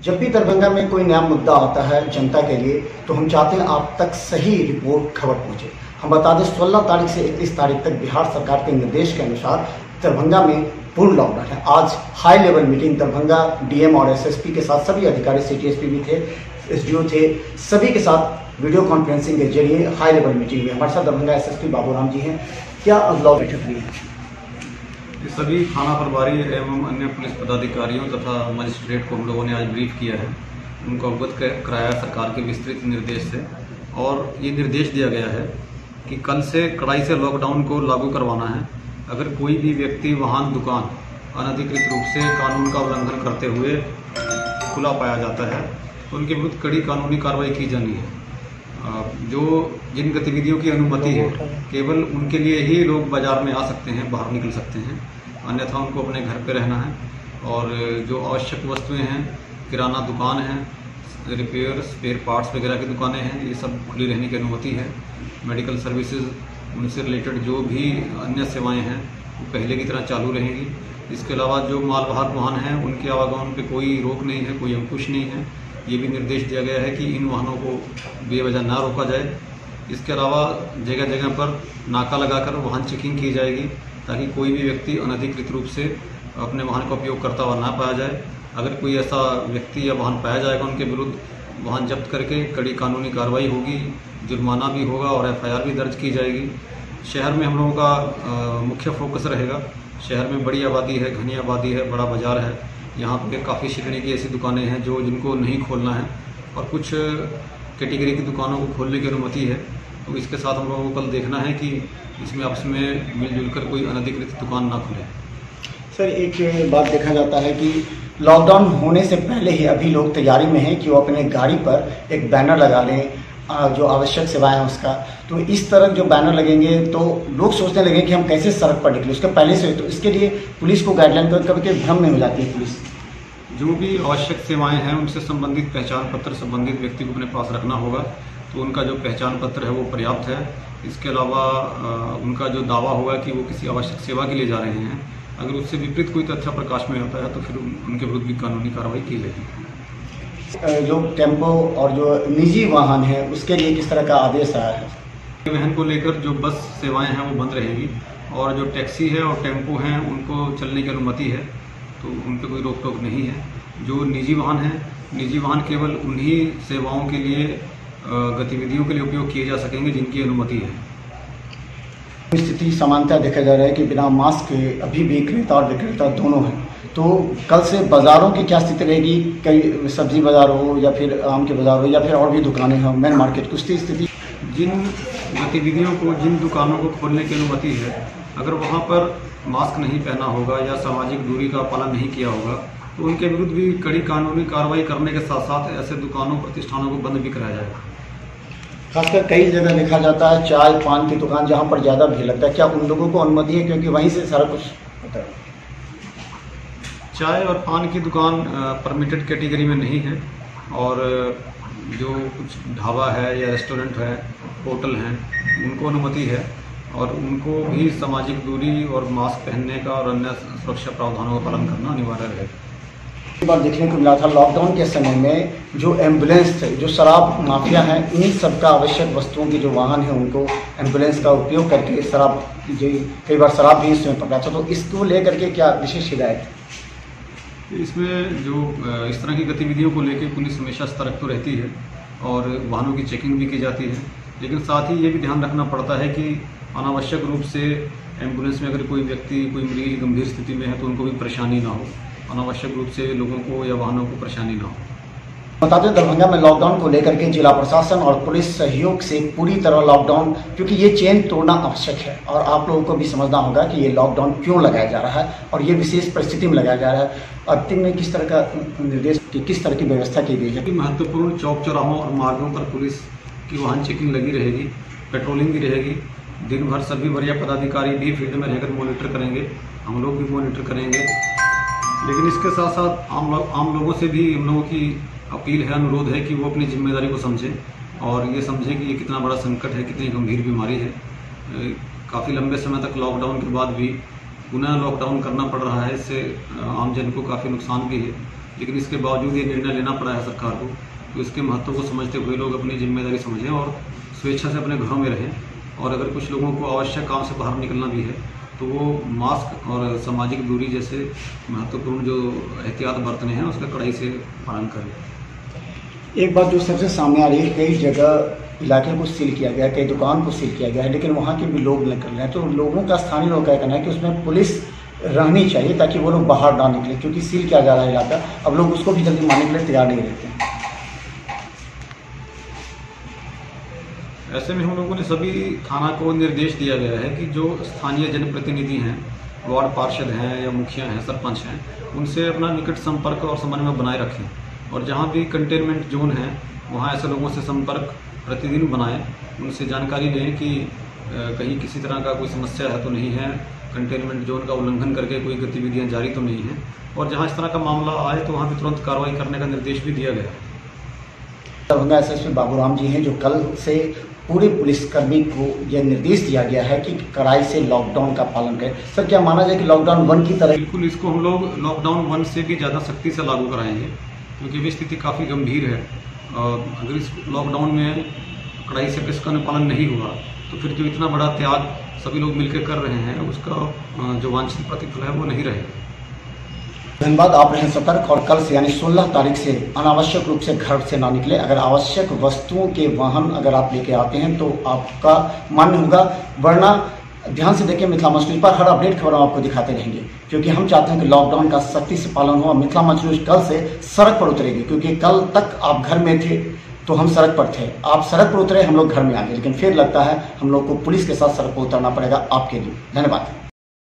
जब भी दरभंगा में कोई नया मुद्दा आता है जनता के लिए तो हम चाहते हैं आप तक सही रिपोर्ट खबर पहुंचे। हम बता दें 16 तारीख से 31 तारीख तक बिहार सरकार के निर्देश के अनुसार दरभंगा में पूर्ण लॉकडाउन है। आज high level meeting Darbhanga DM और एसएसपी के साथ सभी अधिकारी, सिटी एसपी भी थे, एसडीओ थे, सभी के साथ वीडियो कॉन्फ्रेंसिंग के जरिए हाई लेवल मीटिंग हुई। हमारे साथ दरभंगा एसएसपी बाबूराम जी हैं। क्या लॉक बैठक हुई है? सभी थाना प्रभारी एवं अन्य पुलिस पदाधिकारियों तथा मजिस्ट्रेट को हम लोगों ने आज ब्रीफ किया है। उनको अवगत कराया सरकार के विस्तृत निर्देश से, और ये निर्देश दिया गया है कि कल से कड़ाई से लॉकडाउन को लागू करवाना है। अगर कोई भी व्यक्ति वाहन, दुकान अनधिकृत रूप से कानून का उल्लंघन करते हुए खुला पाया जाता है तो उनके विरुद्ध कड़ी कानूनी कार्रवाई की जानी है। जिन गतिविधियों की अनुमति है केवल उनके लिए ही लोग बाजार में आ सकते हैं, बाहर निकल सकते हैं, अन्यथा उनको अपने घर पे रहना है। और जो आवश्यक वस्तुएं हैं, किराना दुकान है, रिपेयर स्पेयर पार्ट्स वगैरह की दुकानें हैं, ये सब खुली रहने की अनुमति है। मेडिकल सर्विसेज, उनसे रिलेटेड जो भी अन्य सेवाएं हैं वो पहले की तरह चालू रहेंगी। इसके अलावा जो मालवाहक वाहन हैं उनके आवागमन पे कोई रोक नहीं है, कोई अंकुश नहीं है। ये भी निर्देश दिया गया है कि इन वाहनों को बेवजह ना रोका जाए। इसके अलावा जगह जगह पर नाका लगाकर वाहन चेकिंग की जाएगी ताकि कोई भी व्यक्ति अनधिकृत रूप से अपने वाहन का उपयोग करता हुआ ना पाया जाए। अगर कोई ऐसा व्यक्ति या वाहन पाया जाएगा उनके विरुद्ध वाहन जब्त करके कड़ी कानूनी कार्रवाई होगी, जुर्माना भी होगा और एफआईआर भी दर्ज की जाएगी। शहर में हम लोगों का मुख्य फोकस रहेगा। शहर में बड़ी आबादी है, घनी आबादी है, बड़ा बाजार है। यहाँ पे काफ़ी श्रेणी की ऐसी दुकानें हैं जिनको नहीं खोलना है और कुछ कैटेगरी की दुकानों को खोलने की अनुमति है। तो इसके साथ हम लोगों को कल देखना है कि इसमें आपस में मिलजुल कर कोई अनधिकृत दुकान ना खुले। सर, एक बात देखा जाता है कि लॉकडाउन होने से पहले ही अभी लोग तैयारी में हैं कि वो अपने गाड़ी पर एक बैनर लगा लें जो आवश्यक सेवाएं हैं उसका। तो इस तरह जो बैनर लगेंगे तो लोग सोचने लगेंगे कि हम कैसे सड़क पर निकले उसके पहले से। तो इसके लिए पुलिस को गाइडलाइन कभी कभी भ्रम में हो जाती है पुलिस। जो भी आवश्यक सेवाएं हैं उनसे संबंधित पहचान पत्र संबंधित व्यक्ति को अपने पास रखना होगा। तो उनका जो पहचान पत्र है वो पर्याप्त है। इसके अलावा उनका जो दावा होगा कि वो किसी आवश्यक सेवा के लिए जा रहे हैं, अगर उससे विपरीत कोई तथ्य प्रकाश में आता है तो फिर उनके विरुद्ध भी कानूनी कार्रवाई की जाएगी। जो टेम्पो और जो निजी वाहन है उसके लिए किस तरह का आदेश आया है? परिवहन को लेकर जो बस सेवाएं हैं वो बंद रहेगी और जो टैक्सी है और टेम्पो हैं उनको चलने की अनुमति है, तो उन पर कोई रोक टोक नहीं है। जो निजी वाहन हैं, निजी वाहन केवल उन्हीं सेवाओं के लिए, गतिविधियों के लिए उपयोग किए जा सकेंगे जिनकी अनुमति है। स्थिति समानता देखा जा रहा है कि बिना मास्क के अभी भी क्रेता और विक्रेता दोनों हैं। तो कल से बाज़ारों की क्या स्थिति रहेगी? कई सब्जी बाज़ार हो या फिर आम के बाज़ार हो या फिर और भी दुकानें हों, मेन मार्केट की स्थिति? जिन गतिविधियों को, जिन दुकानों को खोलने की अनुमति है, अगर वहाँ पर मास्क नहीं पहना होगा या सामाजिक दूरी का पालन नहीं किया होगा तो उनके विरुद्ध भी कड़ी कानूनी कार्रवाई करने के साथ साथ ऐसे दुकानों, प्रतिष्ठानों को बंद भी कराया जाएगा। खासकर कई जगह देखा जाता है चाय पान की दुकान जहाँ पर ज़्यादा भीड़ लगता है, क्या उन लोगों को अनुमति है क्योंकि वहीं से सारा कुछ होता है? चाय और पान की दुकान परमिटेड कैटेगरी में नहीं है, और जो कुछ ढाबा है या रेस्टोरेंट है, होटल हैं, उनको अनुमति है और उनको भी सामाजिक दूरी और मास्क पहनने का और अन्य सुरक्षा प्रावधानों का पालन करना अनिवार्य रहेगा। एक बार देखने को मिला था लॉकडाउन के समय में जो एम्बुलेंस थे, जो शराब माफिया हैं, इन सब का आवश्यक वस्तुओं के जो वाहन हैं उनको एम्बुलेंस का उपयोग करके शराब, कई बार शराब भी इसमें पकड़ा था। तो इसको लेकर के क्या विशेष हिदायत? इसमें जो इस तरह की गतिविधियों को लेकर पुलिस हमेशा सतर्क तो रहती है और वाहनों की चेकिंग भी की जाती है, लेकिन साथ ही ये भी ध्यान रखना पड़ता है कि अनावश्यक रूप से एम्बुलेंस में अगर कोई व्यक्ति, कोई मरीज गंभीर स्थिति में है तो उनको भी परेशानी ना हो, अनावश्यक रूप से लोगों को या वाहनों को परेशानी ना हो। बता दें दरभंगा में लॉकडाउन को लेकर के जिला प्रशासन और पुलिस सहयोग से पूरी तरह लॉकडाउन, क्योंकि ये चेन तोड़ना आवश्यक है और आप लोगों को भी समझना होगा कि ये लॉकडाउन क्यों लगाया जा रहा है और ये विशेष परिस्थिति में लगाया जा रहा है। अंतिम में किस तरह का निर्देश, किस तरह की व्यवस्था की गई है? महत्वपूर्ण चौक चौराहों और मार्गों पर पुलिस की वाहन चेकिंग लगी रहेगी, पेट्रोलिंग भी रहेगी। दिन भर सभी वरीय पदाधिकारी भी फील्ड में रहकर मॉनिटर करेंगे, हम लोग भी मॉनिटर करेंगे। लेकिन इसके साथ साथ आम लोगों से भी हम लोगों की अपील है, अनुरोध है कि वो अपनी जिम्मेदारी को समझें और ये समझें कि ये कितना बड़ा संकट है, कितनी गंभीर बीमारी है। काफ़ी लंबे समय तक लॉकडाउन के बाद भी पुनः लॉकडाउन करना पड़ रहा है, इससे आम जन को काफ़ी नुकसान भी है। लेकिन इसके बावजूद ये निर्णय लेना पड़ा है सरकार को। तो इसके महत्व को समझते हुए लोग अपनी जिम्मेदारी समझें और स्वेच्छा से अपने घरों में रहें। और अगर कुछ लोगों को आवश्यक काम से बाहर निकलना भी है तो वो मास्क और सामाजिक दूरी जैसे महत्वपूर्ण जो एहतियात बरतने हैं उसका कड़ाई से पालन करें। एक बात जो सबसे सामने आ रही है, कई जगह इलाके को सील किया गया, कई दुकान को सील किया गया है, लेकिन वहाँ के भी लोग निकल रहे हैं। तो लोगों का, स्थानीय लोगों का कहना है कि उसमें पुलिस रहनी चाहिए ताकि वो लोग बाहर ना निकले, क्योंकि सील किया जा रहा है इलाका। अब लोग उसको भी जल्दी मानने के लिए तैयार नहीं रहते हैं। ऐसे में हम लोगों ने सभी थाना को निर्देश दिया गया है कि जो स्थानीय जनप्रतिनिधि हैं, वार्ड पार्षद हैं या मुखिया हैं, सरपंच हैं, उनसे अपना निकट संपर्क और समन्वय बनाए रखें। और जहां भी कंटेनमेंट जोन है वहां ऐसे लोगों से संपर्क प्रतिदिन बनाएं, उनसे जानकारी लें कि कहीं किसी तरह का कोई समस्या है तो नहीं है, कंटेनमेंट जोन का उल्लंघन करके कोई गतिविधियाँ जारी तो नहीं है। और जहाँ इस तरह का मामला आए तो वहाँ भी तुरंत कार्रवाई करने का निर्देश भी दिया गया है। दरभंगा एसएसपी बाबूराम जी हैं, जो कल से पूरे पुलिसकर्मी को यह निर्देश दिया गया है कि कड़ाई से लॉकडाउन का पालन करें। सर, क्या माना जाए कि लॉकडाउन 1 की तरह? बिल्कुल, इसको हम लोग लॉकडाउन 1 से भी ज़्यादा सख्ती से लागू कराएंगे, क्योंकि भी स्थिति काफ़ी गंभीर है। अगर इस लॉकडाउन में कड़ाई से इसका अनुपालन नहीं हुआ तो फिर जो इतना बड़ा त्याग सभी लोग मिलकर कर रहे हैं उसका जो वांछित प्रतिफल है वो नहीं रहेगा। धन्यवाद। आप रहें सतर्क और कल से यानी 16 तारीख से अनावश्यक रूप से घर से ना निकले। अगर आवश्यक वस्तुओं के वाहन अगर आप लेके आते हैं तो आपका मान्य होगा, वरना ध्यान से देखिए मिथिला मंच न्यूज पर हर अपडेट खबर हम आपको दिखाते रहेंगे, क्योंकि हम चाहते हैं कि लॉकडाउन का सख्ती से पालन हो। मिथिला मंच न्यूज कल से सड़क पर उतरेगी, क्योंकि कल तक आप घर में थे तो हम सड़क पर थे, आप सड़क पर उतरे, हम लोग घर में आ गए, लेकिन फिर लगता है हम लोग को पुलिस के साथ सड़क पर उतरना पड़ेगा आपके लिए। धन्यवाद।